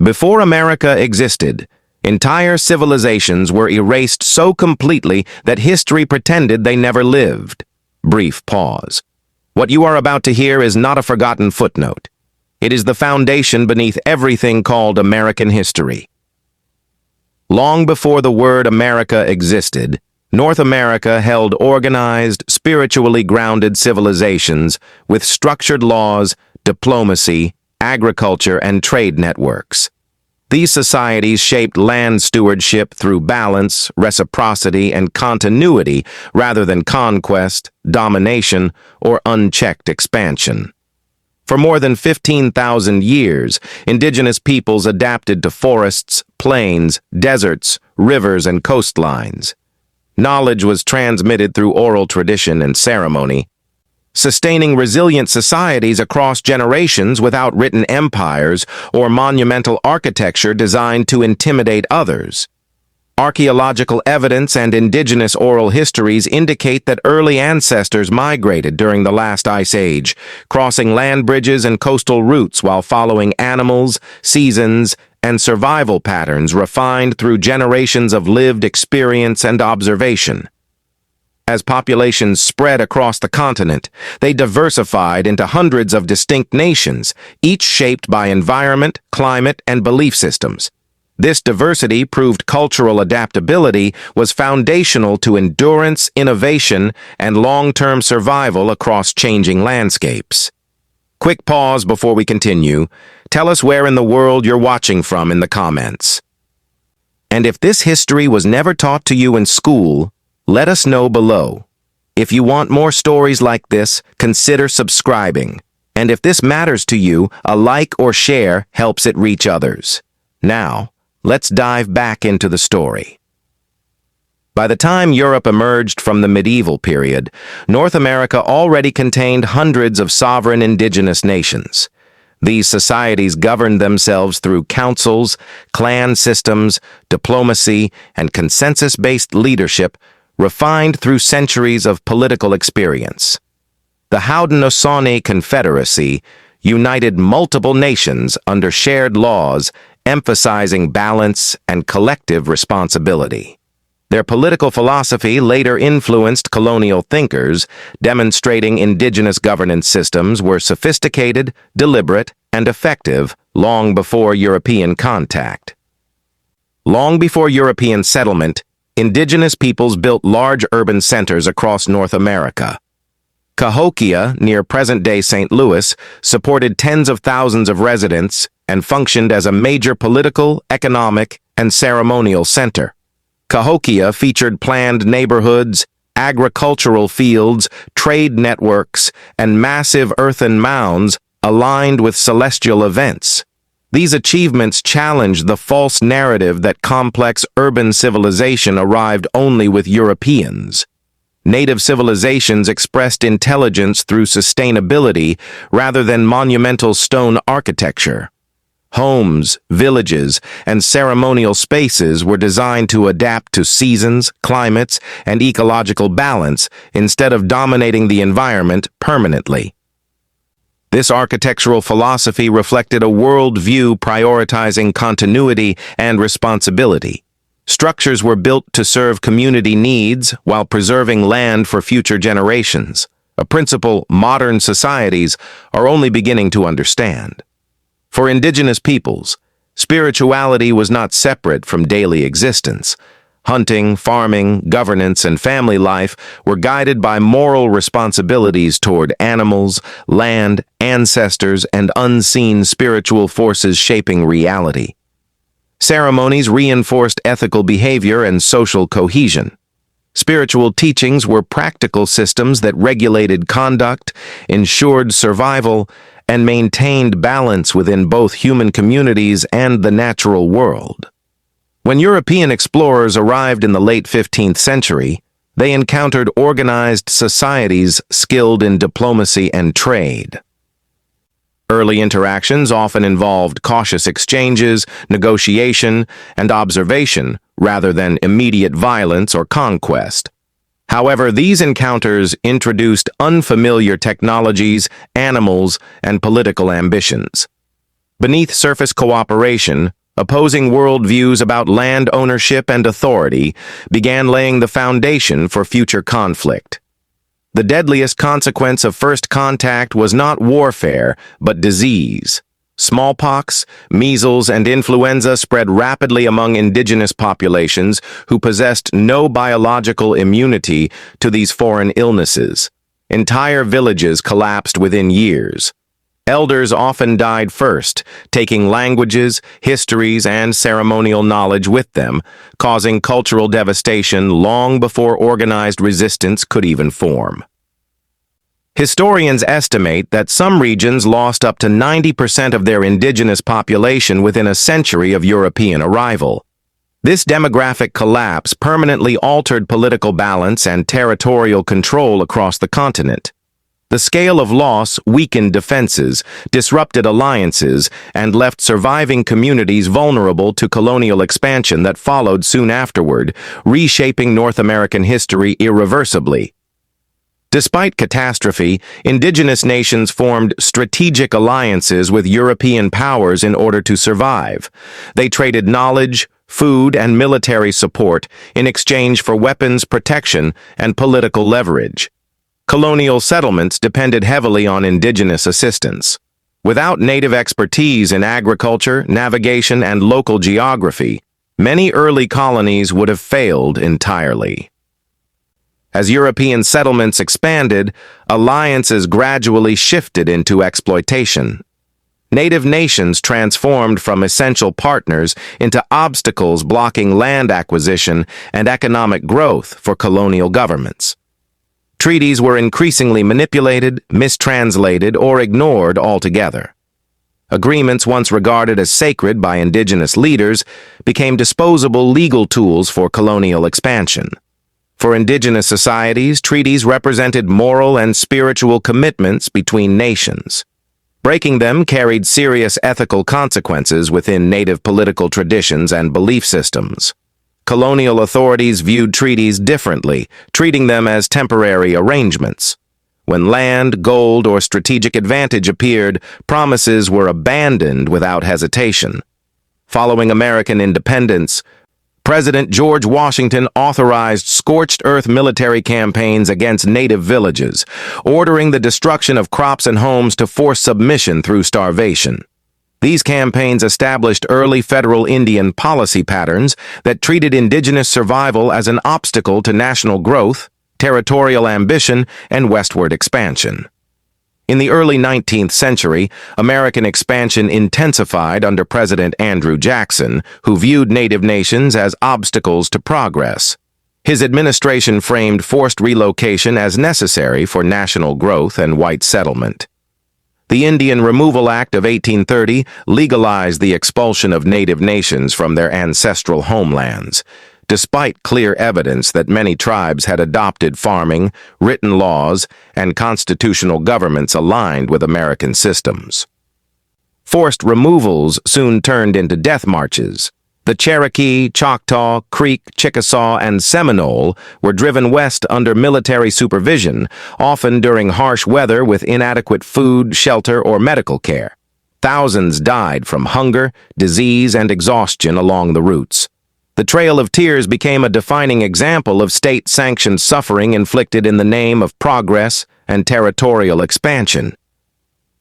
Before America existed, entire civilizations were erased so completely that history pretended they never lived. Brief pause. What you are about to hear is not a forgotten footnote. It is the foundation beneath everything called American history. Long before the word America existed, North America held organized, spiritually grounded civilizations with structured laws, diplomacy, agriculture, and trade networks. These societies shaped land stewardship through balance, reciprocity, and continuity rather than conquest, domination, or unchecked expansion. For more than 15,000 years, indigenous peoples adapted to forests, plains, deserts, rivers, and coastlines. Knowledge was transmitted through oral tradition and ceremony, sustaining resilient societies across generations without written empires or monumental architecture designed to intimidate others. Archaeological evidence and indigenous oral histories indicate that early ancestors migrated during the last ice age, crossing land bridges and coastal routes while following animals, seasons, and survival patterns refined through generations of lived experience and observation. As populations spread across the continent, they diversified into hundreds of distinct nations, each shaped by environment, climate, and belief systems. This diversity proved cultural adaptability was foundational to endurance, innovation, and long-term survival across changing landscapes. Quick pause before we continue. Tell us where in the world you're watching from in the comments. And if this history was never taught to you in school, let us know below. If you want more stories like this, consider subscribing. And if this matters to you, a like or share helps it reach others. Now, let's dive back into the story. By the time Europe emerged from the medieval period, North America already contained hundreds of sovereign indigenous nations. These societies governed themselves through councils, clan systems, diplomacy, and consensus-based leadership, refined through centuries of political experience. The Haudenosaunee Confederacy united multiple nations under shared laws, emphasizing balance and collective responsibility. Their political philosophy later influenced colonial thinkers, demonstrating indigenous governance systems were sophisticated, deliberate, and effective long before European contact. Long before European settlement, indigenous peoples built large urban centers across North America. Cahokia, near present-day St. Louis, supported tens of thousands of residents and functioned as a major political, economic, and ceremonial center. Cahokia featured planned neighborhoods, agricultural fields, trade networks, and massive earthen mounds aligned with celestial events. These achievements challenged the false narrative that complex urban civilization arrived only with Europeans. Native civilizations expressed intelligence through sustainability rather than monumental stone architecture. Homes, villages, and ceremonial spaces were designed to adapt to seasons, climates, and ecological balance instead of dominating the environment permanently. This architectural philosophy reflected a worldview prioritizing continuity and responsibility. Structures were built to serve community needs while preserving land for future generations, a principle modern societies are only beginning to understand. For indigenous peoples, spirituality was not separate from daily existence. Hunting, farming, governance, and family life were guided by moral responsibilities toward animals, land, ancestors, and unseen spiritual forces shaping reality. Ceremonies reinforced ethical behavior and social cohesion. Spiritual teachings were practical systems that regulated conduct, ensured survival, and maintained balance within both human communities and the natural world. When European explorers arrived in the late 15th century, they encountered organized societies skilled in diplomacy and trade. Early interactions often involved cautious exchanges, negotiation, and observation rather than immediate violence or conquest. However, these encounters introduced unfamiliar technologies, animals, and political ambitions. Beneath surface cooperation, opposing worldviews about land ownership and authority began laying the foundation for future conflict. The deadliest consequence of first contact was not warfare, but disease. Smallpox, measles, and influenza spread rapidly among indigenous populations who possessed no biological immunity to these foreign illnesses. Entire villages collapsed within years. Elders often died first, taking languages, histories, and ceremonial knowledge with them, causing cultural devastation long before organized resistance could even form. Historians estimate that some regions lost up to 90% of their indigenous population within a century of European arrival. This demographic collapse permanently altered political balance and territorial control across the continent. The scale of loss weakened defenses, disrupted alliances, and left surviving communities vulnerable to colonial expansion that followed soon afterward, reshaping North American history irreversibly. Despite catastrophe, indigenous nations formed strategic alliances with European powers in order to survive. They traded knowledge, food, and military support in exchange for weapons protection and political leverage. Colonial settlements depended heavily on indigenous assistance. Without native expertise in agriculture, navigation, and local geography, many early colonies would have failed entirely. As European settlements expanded, alliances gradually shifted into exploitation. Native nations transformed from essential partners into obstacles blocking land acquisition and economic growth for colonial governments. Treaties were increasingly manipulated, mistranslated, or ignored altogether. Agreements once regarded as sacred by indigenous leaders became disposable legal tools for colonial expansion. For indigenous societies, treaties represented moral and spiritual commitments between nations. Breaking them carried serious ethical consequences within native political traditions and belief systems. Colonial authorities viewed treaties differently, treating them as temporary arrangements. When land, gold, or strategic advantage appeared, promises were abandoned without hesitation. Following American independence, President George Washington authorized scorched earth military campaigns against native villages, ordering the destruction of crops and homes to force submission through starvation. These campaigns established early federal Indian policy patterns that treated indigenous survival as an obstacle to national growth, territorial ambition, and westward expansion. In the early 19th century, American expansion intensified under President Andrew Jackson, who viewed native nations as obstacles to progress. His administration framed forced relocation as necessary for national growth and white settlement. The Indian Removal Act of 1830 legalized the expulsion of native nations from their ancestral homelands, despite clear evidence that many tribes had adopted farming, written laws, and constitutional governments aligned with American systems. Forced removals soon turned into death marches. The Cherokee, Choctaw, Creek, Chickasaw, and Seminole were driven west under military supervision, often during harsh weather with inadequate food, shelter, or medical care. Thousands died from hunger, disease, and exhaustion along the routes. The Trail of Tears became a defining example of state-sanctioned suffering inflicted in the name of progress and territorial expansion.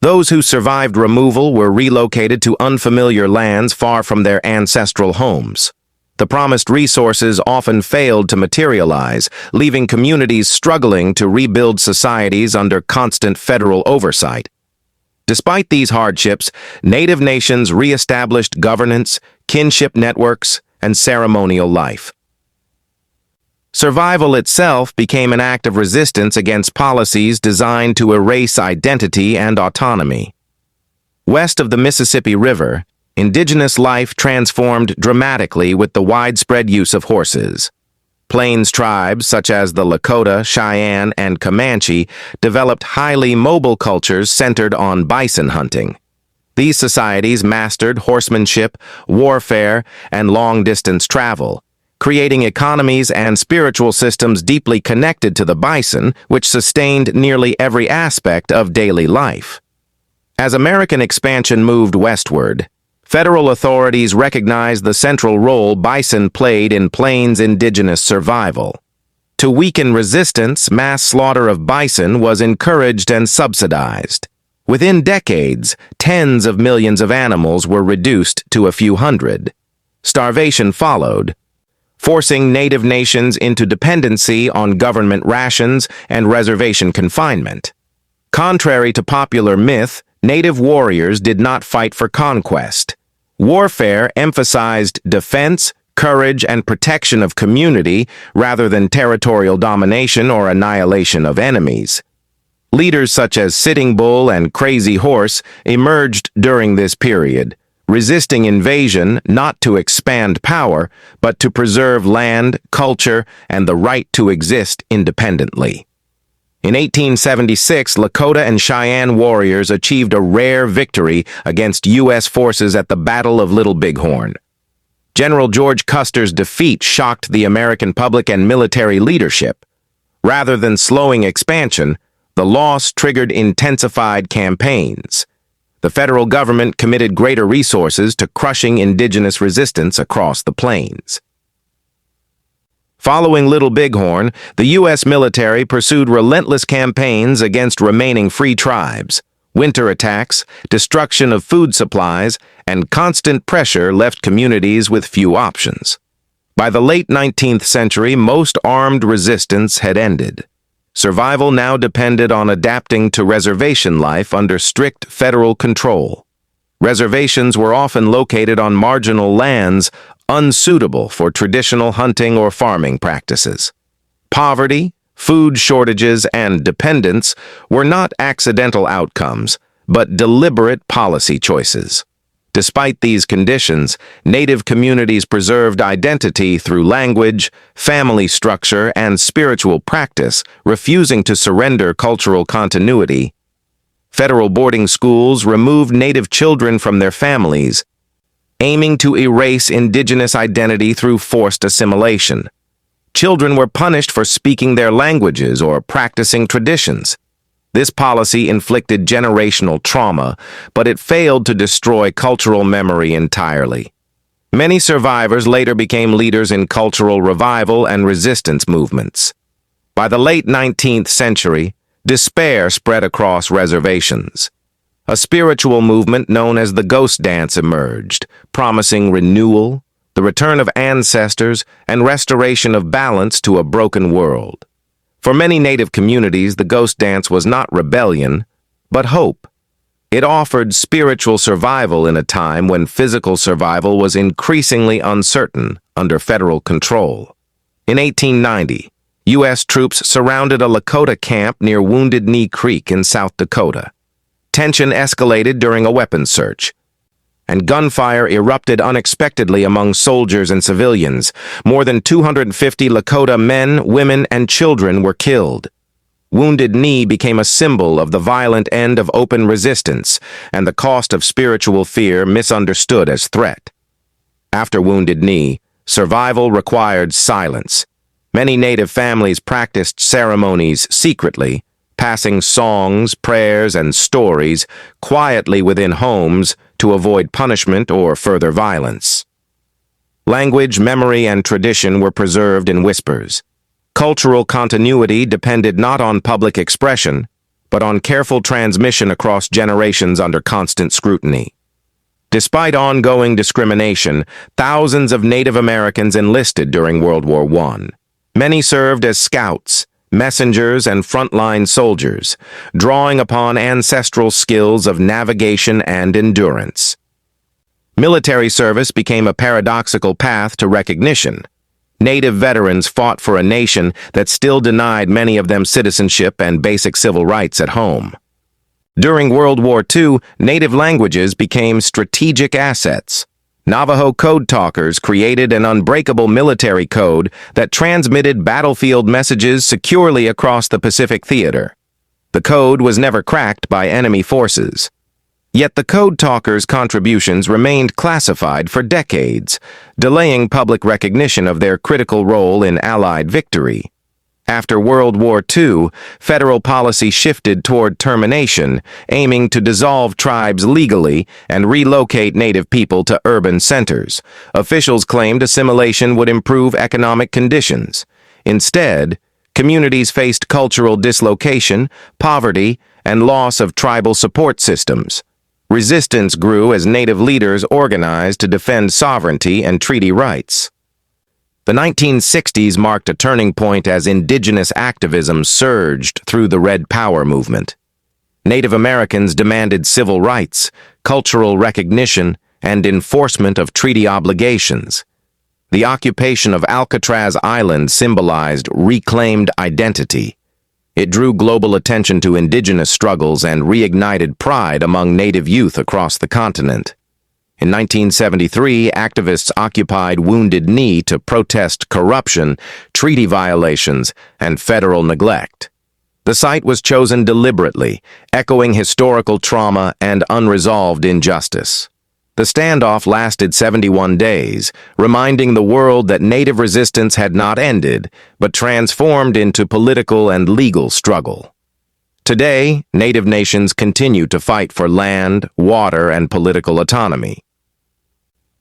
Those who survived removal were relocated to unfamiliar lands far from their ancestral homes. The promised resources often failed to materialize, leaving communities struggling to rebuild societies under constant federal oversight. Despite these hardships, native nations re-established governance, kinship networks, and ceremonial life. Survival itself became an act of resistance against policies designed to erase identity and autonomy. West of the Mississippi River, indigenous life transformed dramatically with the widespread use of horses. Plains tribes such as the Lakota, Cheyenne, and Comanche developed highly mobile cultures centered on bison hunting. These societies mastered horsemanship, warfare, and long-distance travel, creating economies and spiritual systems deeply connected to the bison, which sustained nearly every aspect of daily life. As American expansion moved westward, federal authorities recognized the central role bison played in Plains indigenous survival. To weaken resistance, mass slaughter of bison was encouraged and subsidized. Within decades, tens of millions of animals were reduced to a few hundred. Starvation followed, forcing native nations into dependency on government rations and reservation confinement. Contrary to popular myth, native warriors did not fight for conquest. Warfare emphasized defense, courage, and protection of community rather than territorial domination or annihilation of enemies. Leaders such as Sitting Bull and Crazy Horse emerged during this period, resisting invasion not to expand power, but to preserve land, culture, and the right to exist independently. In 1876, Lakota and Cheyenne warriors achieved a rare victory against U.S. forces at the Battle of Little Bighorn. General George Custer's defeat shocked the American public and military leadership. Rather than slowing expansion, the loss triggered intensified campaigns. The federal government committed greater resources to crushing indigenous resistance across the plains. Following Little Bighorn, the U.S. military pursued relentless campaigns against remaining free tribes. Winter attacks, destruction of food supplies, and constant pressure left communities with few options. By the late 19th century, most armed resistance had ended. Survival now depended on adapting to reservation life under strict federal control. Reservations were often located on marginal lands unsuitable for traditional hunting or farming practices. Poverty, food shortages, and dependence were not accidental outcomes, but deliberate policy choices. Despite these conditions, Native communities preserved identity through language, family structure, and spiritual practice, refusing to surrender cultural continuity. Federal boarding schools removed Native children from their families, aiming to erase indigenous identity through forced assimilation. Children were punished for speaking their languages or practicing traditions. This policy inflicted generational trauma, but it failed to destroy cultural memory entirely. Many survivors later became leaders in cultural revival and resistance movements. By the late 19th century, despair spread across reservations. A spiritual movement known as the ghost dance emerged, promising renewal, the return of ancestors, and restoration of balance to a broken world. For many Native communities, the ghost dance was not rebellion, but hope. It offered spiritual survival in a time when physical survival was increasingly uncertain under federal control. In 1890, U.S. troops surrounded a Lakota camp near Wounded Knee Creek in South Dakota. Tension escalated during a weapons search, and gunfire erupted unexpectedly among soldiers and civilians. More than 250 Lakota men, women, and children were killed. Wounded Knee became a symbol of the violent end of open resistance and the cost of spiritual fear misunderstood as threat. After Wounded Knee, survival required silence. Many Native families practiced ceremonies secretly, passing songs, prayers, and stories quietly within homes to avoid punishment or further violence. Language, memory, and tradition were preserved in whispers. Cultural continuity depended not on public expression, but on careful transmission across generations under constant scrutiny. Despite ongoing discrimination, thousands of Native Americans enlisted during World War I. Many served as scouts, messengers, and frontline soldiers, drawing upon ancestral skills of navigation and endurance. Military service became a paradoxical path to recognition. Native veterans fought for a nation that still denied many of them citizenship and basic civil rights at home. During World War II, Native languages became strategic assets. Navajo code talkers created an unbreakable military code that transmitted battlefield messages securely across the Pacific Theater. The code was never cracked by enemy forces. Yet the code talkers' contributions remained classified for decades, delaying public recognition of their critical role in Allied victory. After World War II, federal policy shifted toward termination, aiming to dissolve tribes legally and relocate native people to urban centers. Officials claimed assimilation would improve economic conditions. Instead, communities faced cultural dislocation, poverty, and loss of tribal support systems. Resistance grew as native leaders organized to defend sovereignty and treaty rights. The 1960s marked a turning point as indigenous activism surged through the Red Power movement. Native Americans demanded civil rights, cultural recognition, and enforcement of treaty obligations. The occupation of Alcatraz Island symbolized reclaimed identity. It drew global attention to indigenous struggles and reignited pride among Native youth across the continent. In 1973, activists occupied Wounded Knee to protest corruption, treaty violations, and federal neglect. The site was chosen deliberately, echoing historical trauma and unresolved injustice. The standoff lasted 71 days, reminding the world that Native resistance had not ended, but transformed into political and legal struggle. Today, Native nations continue to fight for land, water, and political autonomy.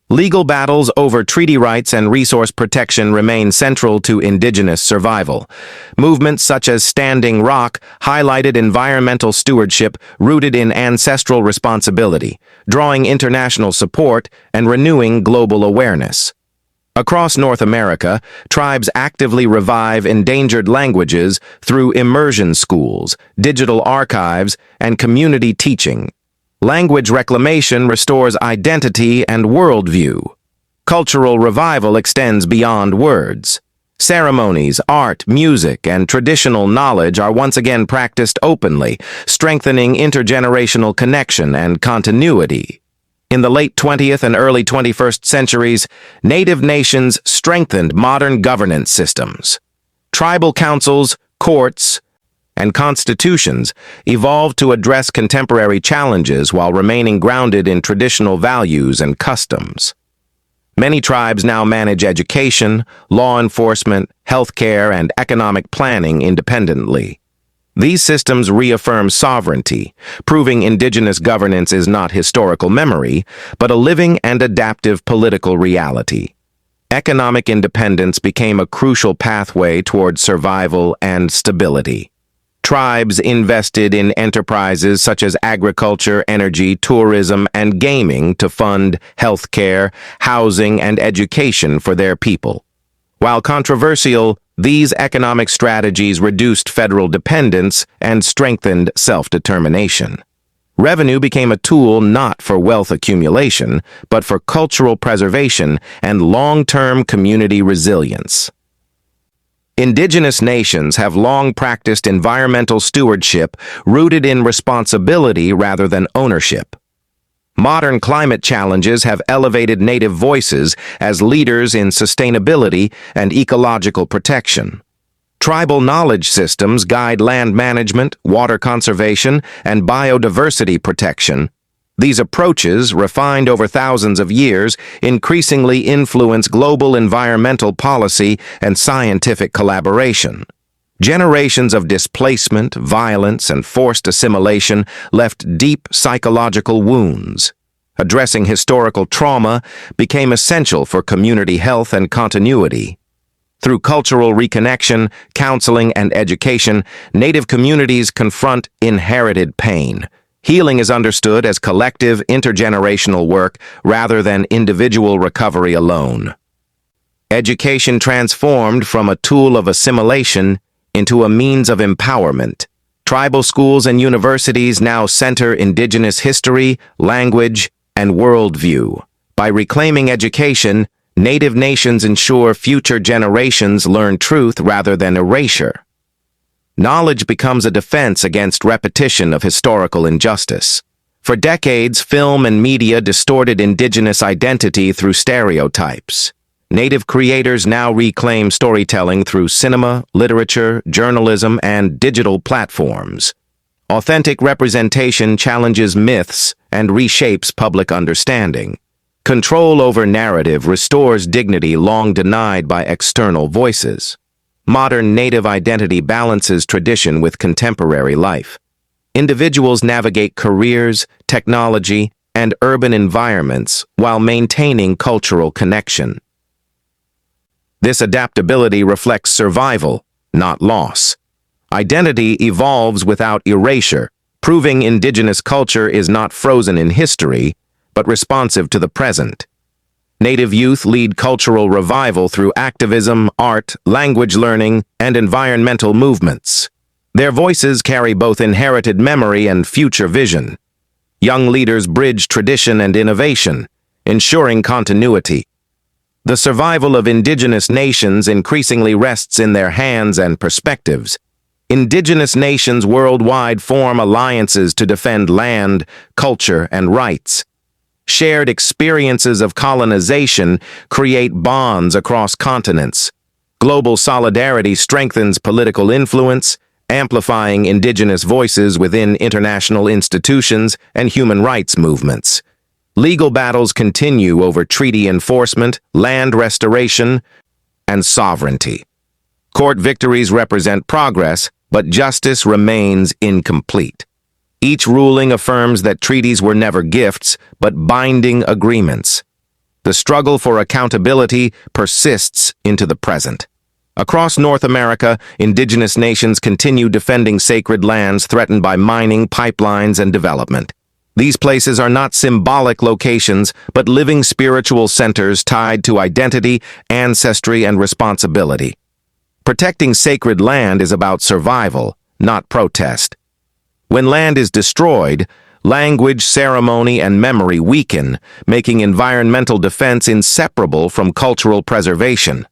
Legal battles over treaty rights and resource protection remain central to indigenous survival. Movements such as Standing Rock highlighted environmental stewardship rooted in ancestral responsibility, drawing international support and renewing global awareness. Across North America, tribes actively revive endangered languages through immersion schools, digital archives, and community teaching. Language reclamation restores identity and worldview. Cultural revival extends beyond words. Ceremonies, art, music, and traditional knowledge are once again practiced openly, strengthening intergenerational connection and continuity. In the late 20th and early 21st centuries, Native nations strengthened modern governance systems. Tribal councils, courts, and constitutions evolved to address contemporary challenges while remaining grounded in traditional values and customs. Many tribes now manage education, law enforcement, healthcare, and economic planning independently. These systems reaffirm sovereignty, proving indigenous governance is not historical memory, but a living and adaptive political reality. Economic independence became a crucial pathway toward survival and stability. Tribes invested in enterprises such as agriculture, energy, tourism, and gaming to fund healthcare, housing, and education for their people. While controversial, these economic strategies reduced federal dependence and strengthened self-determination. Revenue became a tool not for wealth accumulation, but for cultural preservation and long-term community resilience. Indigenous nations have long practiced environmental stewardship rooted in responsibility rather than ownership. Modern climate challenges have elevated Native voices as leaders in sustainability and ecological protection. Tribal knowledge systems guide land management, water conservation, and biodiversity protection. These approaches, refined over thousands of years, increasingly influence global environmental policy and scientific collaboration. Generations of displacement, violence, and forced assimilation left deep psychological wounds. Addressing historical trauma became essential for community health and continuity. Through cultural reconnection, counseling, and education, Native communities confront inherited pain. Healing is understood as collective, intergenerational work rather than individual recovery alone. Education transformed from a tool of assimilation into a means of empowerment. Tribal schools and universities now center indigenous history, language, and worldview. By reclaiming education, Native nations ensure future generations learn truth rather than erasure. Knowledge becomes a defense against repetition of historical injustice. For decades, film and media distorted indigenous identity through stereotypes. Native creators now reclaim storytelling through cinema, literature, journalism, and digital platforms. Authentic representation challenges myths and reshapes public understanding. Control over narrative restores dignity long denied by external voices. Modern native identity balances tradition with contemporary life. Individuals navigate careers, technology, and urban environments while maintaining cultural connection. This adaptability reflects survival, not loss. Identity evolves without erasure, proving indigenous culture is not frozen in history, but responsive to the present. Native youth lead cultural revival through activism, art, language learning, and environmental movements. Their voices carry both inherited memory and future vision. Young leaders bridge tradition and innovation, ensuring continuity. The survival of indigenous nations increasingly rests in their hands and perspectives. Indigenous nations worldwide form alliances to defend land, culture, and rights. Shared experiences of colonization create bonds across continents. Global solidarity strengthens political influence, amplifying indigenous voices within international institutions and human rights movements. Legal battles continue over treaty enforcement, land restoration, and sovereignty. Court victories represent progress, but justice remains incomplete. Each ruling affirms that treaties were never gifts, but binding agreements. The struggle for accountability persists into the present. Across North America, indigenous nations continue defending sacred lands threatened by mining, pipelines, and development. These places are not symbolic locations, but living spiritual centers tied to identity, ancestry, and responsibility. Protecting sacred land is about survival, not protest. When land is destroyed, language, ceremony, and memory weaken, making environmental defense inseparable from cultural preservation.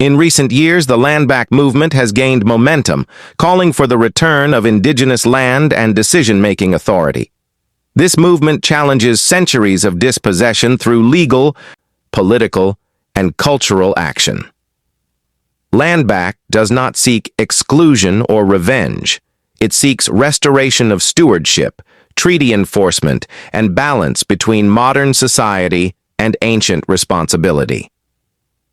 In recent years, the land-back movement has gained momentum, calling for the return of indigenous land and decision-making authority. This movement challenges centuries of dispossession through legal, political, and cultural action. Land back does not seek exclusion or revenge. It seeks restoration of stewardship, treaty enforcement, and balance between modern society and ancient responsibility.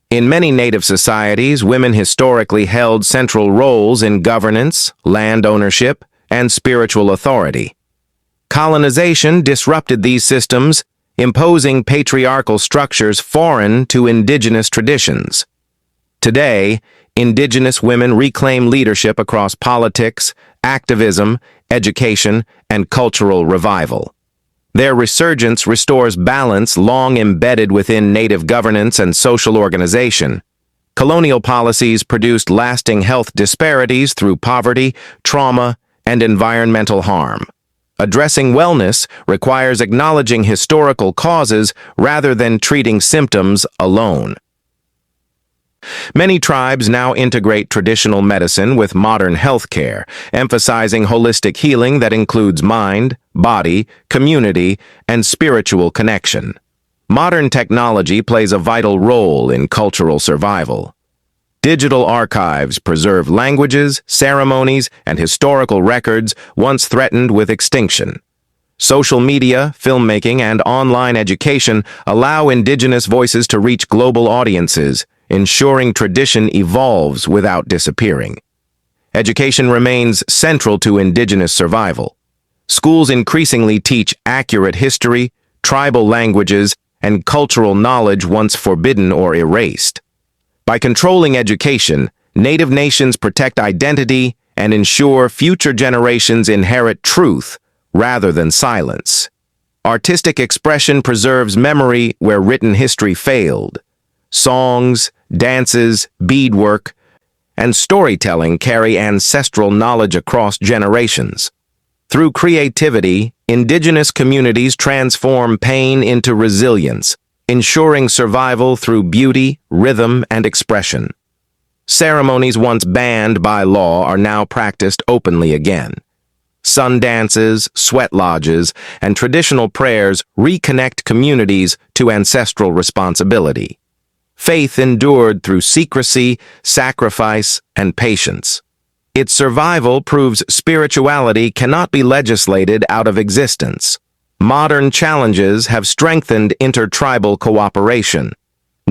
In many native societies, women historically held central roles in governance, land ownership, and spiritual authority. Colonization disrupted these systems, imposing patriarchal structures foreign to indigenous traditions. Today, indigenous women reclaim leadership across politics, activism, education, and cultural revival. Their resurgence restores balance long embedded within native governance and social organization. Colonial policies produced lasting health disparities through poverty, trauma, and environmental harm. Addressing wellness requires acknowledging historical causes rather than treating symptoms alone. Many tribes now integrate traditional medicine with modern healthcare, emphasizing holistic healing that includes mind, body, community, and spiritual connection. Modern technology plays a vital role in cultural survival. Digital archives preserve languages, ceremonies, and historical records once threatened with extinction. Social media, filmmaking, and online education allow indigenous voices to reach global audiences, ensuring tradition evolves without disappearing. Education remains central to indigenous survival. Schools increasingly teach accurate history, tribal languages, and cultural knowledge once forbidden or erased. By controlling education, native nations protect identity and ensure future generations inherit truth rather than silence. Artistic expression preserves memory where written history failed. Songs, dances, beadwork, and storytelling carry ancestral knowledge across generations. Through creativity, indigenous communities transform pain into resilience, ensuring survival through beauty, rhythm, and expression. Ceremonies once banned by law are now practiced openly again. Sun dances, sweat lodges, and traditional prayers reconnect communities to ancestral responsibility. Faith endured through secrecy, sacrifice, and patience. Its survival proves spirituality cannot be legislated out of existence. Modern challenges have strengthened intertribal cooperation.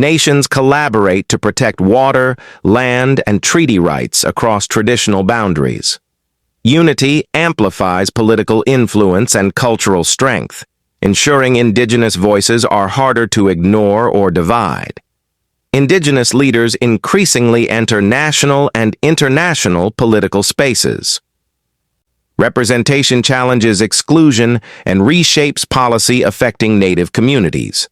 Nations collaborate to protect water, land, and treaty rights across traditional boundaries. Unity amplifies political influence and cultural strength, ensuring indigenous voices are harder to ignore or divide. Indigenous leaders increasingly enter national and international political spaces. Representation challenges exclusion and reshapes policy affecting Native communities.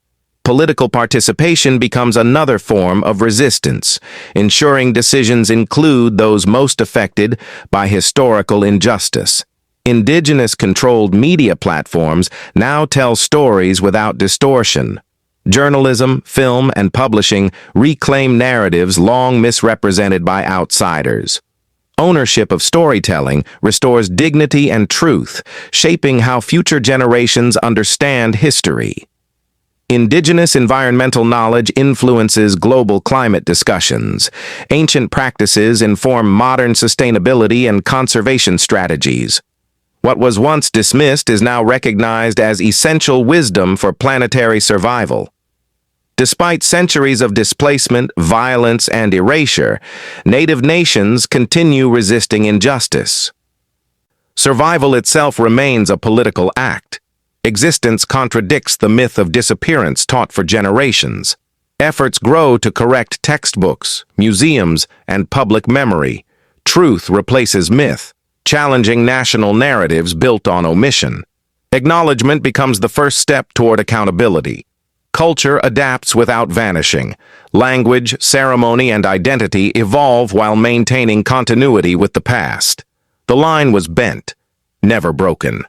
Political participation becomes another form of resistance, ensuring decisions include those most affected by historical injustice. Indigenous-controlled media platforms now tell stories without distortion. Journalism, film, and publishing reclaim narratives long misrepresented by outsiders. Ownership of storytelling restores dignity and truth, shaping how future generations understand history. Indigenous environmental knowledge influences global climate discussions. Ancient practices inform modern sustainability and conservation strategies. What was once dismissed is now recognized as essential wisdom for planetary survival. Despite centuries of displacement, violence, and erasure, Native nations continue resisting injustice. Survival itself remains a political act. Existence contradicts the myth of disappearance taught for generations. Efforts grow to correct textbooks, museums, and public memory. Truth replaces myth, challenging national narratives built on omission. Acknowledgement becomes the first step toward accountability. Culture adapts without vanishing. Language, ceremony, and identity evolve while maintaining continuity with the past. The line was bent, never broken.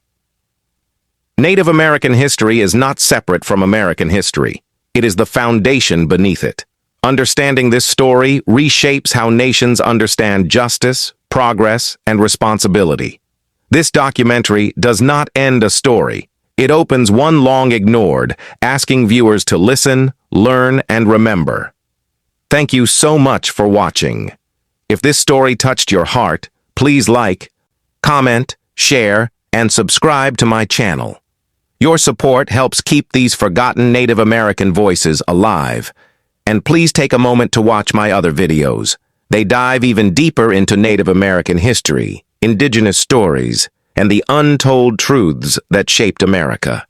Native American history is not separate from American history. It is the foundation beneath it. Understanding this story reshapes how nations understand justice, progress, and responsibility. This documentary does not end a story. It opens one long ignored, asking viewers to listen, learn, and remember. Thank you so much for watching. If this story touched your heart, please like, comment, share, and subscribe to my channel. Your support helps keep these forgotten Native American voices alive. And please take a moment to watch my other videos. They dive even deeper into Native American history, indigenous stories, and the untold truths that shaped America.